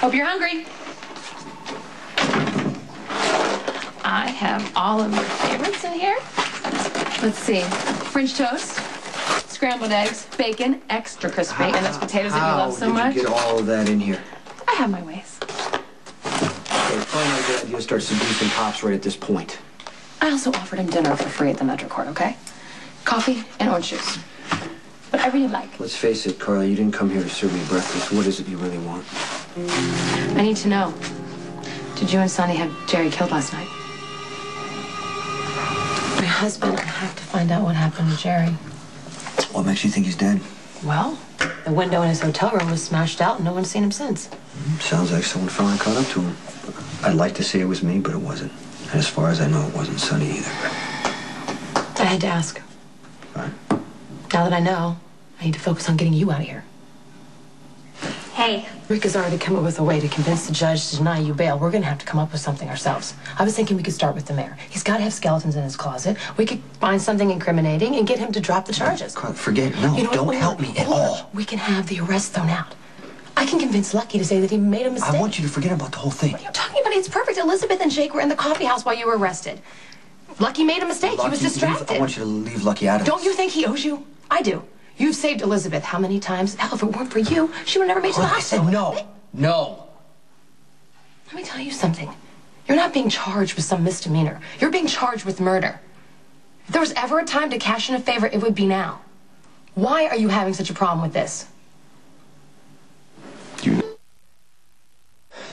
Hope you're hungry. I have all of your favorites in here. Let's see. French toast, scrambled eggs, bacon, extra crispy, and those potatoes that you love so much. How did you get all of that in here? I have my ways. Okay, probably not a good idea to start seducing Pops right at this point. I also offered him dinner for free at the Metro Court, okay? Coffee and orange juice. But I really like. Let's face it, Carly, you didn't come here to serve me breakfast. What is it you really want? I need to know. Did you and Sonny have Jerry killed last night? My husband, I have to find out what happened to Jerry. What makes you think he's dead? Well, the window in his hotel room was smashed out and no one's seen him since. Sounds like someone finally caught up to him. I'd like to say it was me, but it wasn't. And as far as I know, it wasn't Sonny either. I had to ask. Right. Now that I know, I need to focus on getting you out of here. Hey. Rick has already come up with a way to convince the judge to deny you bail. We're going to have to come up with something ourselves. I was thinking we could start with the mayor. He's got to have skeletons in his closet. We could find something incriminating and get him to drop the charges. Carl, forget it. No, you know, don't help me at all. We can have the arrest thrown out. I can convince Lucky to say that he made a mistake. I want you to forget about the whole thing. What are you talking about? It's perfect. Elizabeth and Jake were in the coffee house while you were arrested. Lucky made a mistake. He was distracted. I want you to leave Lucky out of Don't this. you think he owes you? I do. You've saved Elizabeth how many times? Hell, if it weren't for you, she would have never made it to the hospital. I said no. No. Let me tell you something. You're not being charged with some misdemeanor. You're being charged with murder. If there was ever a time to cash in a favor, it would be now. Why are you having such a problem with this?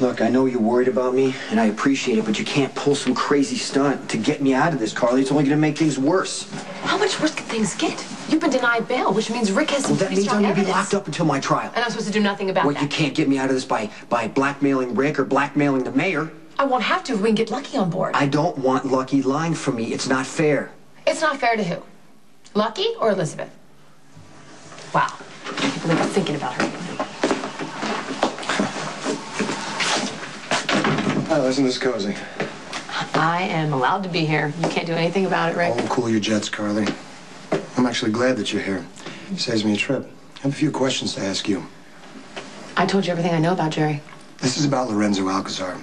Look, I know you're worried about me, and I appreciate it, but you can't pull some crazy stunt to get me out of this, Carly. It's only going to make things worse. How much worse can things get? You've been denied bail, which means Rick has some pretty strong evidence. Well, that means I'm going to be locked up until my trial. And I'm supposed to do nothing about that. Well, you can't get me out of this by blackmailing Rick or blackmailing the mayor. I won't have to if we can get Lucky on board. I don't want Lucky lying for me. It's not fair. It's not fair to who? Lucky or Elizabeth? Wow. I can't believe I'm thinking about her. Oh, isn't this cozy? I am allowed to be here. You can't do anything about it, Rick. Oh, cool your jets, Carly. I'm actually glad that you're here. It saves me a trip. I have a few questions to ask you. I told you everything I know about Jerry. This is about Lorenzo Alcazar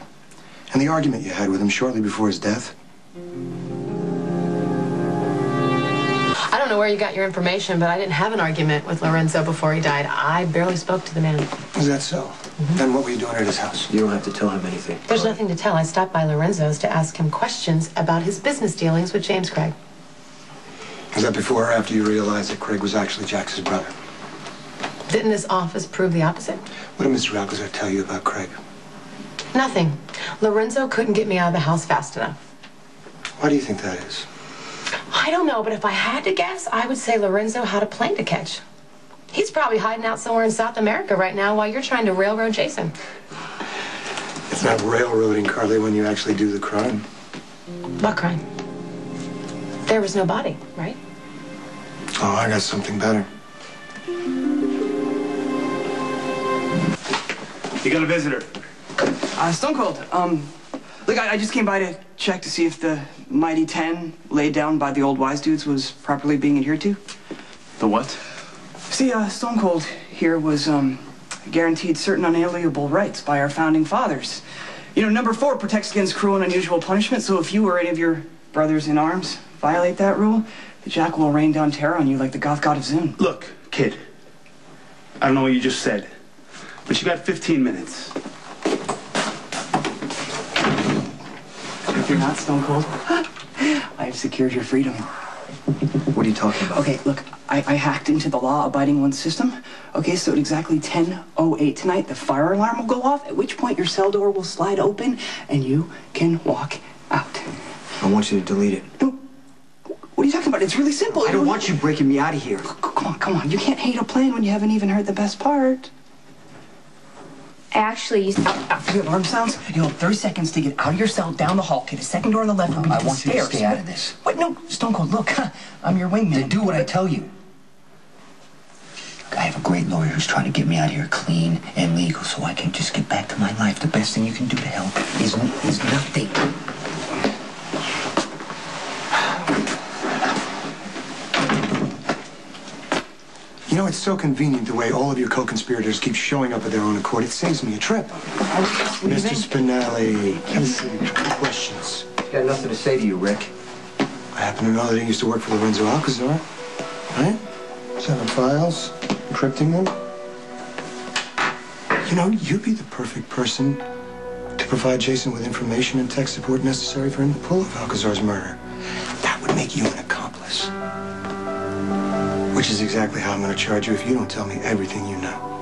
and the argument you had with him shortly before his death. I don't know where you got your information, but I didn't have an argument with Lorenzo before he died. I barely spoke to the man. Is that so? Then what were you doing at his house? You don't have to tell him anything. There's nothing to tell. I stopped by Lorenzo's to ask him questions about his business dealings with James Craig. Was that before or after you realized that Craig was actually Jax's brother? Didn't this office prove the opposite? What did Mr. Alcazar tell you about Craig? Nothing. Lorenzo couldn't get me out of the house fast enough. Why do you think that is? I don't know, but if I had to guess, I would say Lorenzo had a plane to catch. He's probably hiding out somewhere in South America right now while you're trying to railroad JaSam. It's not railroading, Carly, when you actually do the crime. What crime? There was no body, right? Oh, I got something better. You got a visitor. Stone Cold. Look, I just came by to check to see if the Mighty 10 laid down by the old wise dudes was properly being adhered to. The what? See, Stone Cold here was guaranteed certain unalienable rights by our founding fathers. You know, number 4 protects against cruel and unusual punishment, so if you or any of your brothers in arms violate that rule, the Jack will rain down terror on you like the Goth God of Zoon. Look, kid, I don't know what you just said, but you got 15 minutes. If you're not Stone Cold, I've secured your freedom. What are you talking about? Okay, look, I hacked into the law-abiding one system. Okay, so at exactly 10:08 tonight, the fire alarm will go off, at which point your cell door will slide open and you can walk out. I want you to delete it. No, what are you talking about? It's really simple. I don't want you breaking me out of here. Come on. You can't hate a plan when you haven't even heard the best part. Actually, After the alarm sounds, you'll have 30 seconds to get out of your cell, down the hall, to the second door on the left, and I want you to stay out of this. What? No, Stone Cold, look, I'm your wingman. Then do what I tell you. Look, I have a great lawyer who's trying to get me out of here clean and legal so I can just get back to my life. The best thing you can do to help is nothing. You know, it's so convenient the way all of your co-conspirators keep showing up at their own accord. It saves me a trip. Mr. Spinelli, have a seat. Questions? Got nothing to say to you, Rick. I happen to know that he used to work for Lorenzo Alcazar. Right? Selling files, encrypting them. You know, you'd be the perfect person to provide Jason with information and tech support necessary for him to pull off Alcazar's murder. That would make you an accomplice. Which is exactly how I'm going to charge you if you don't tell me everything you know.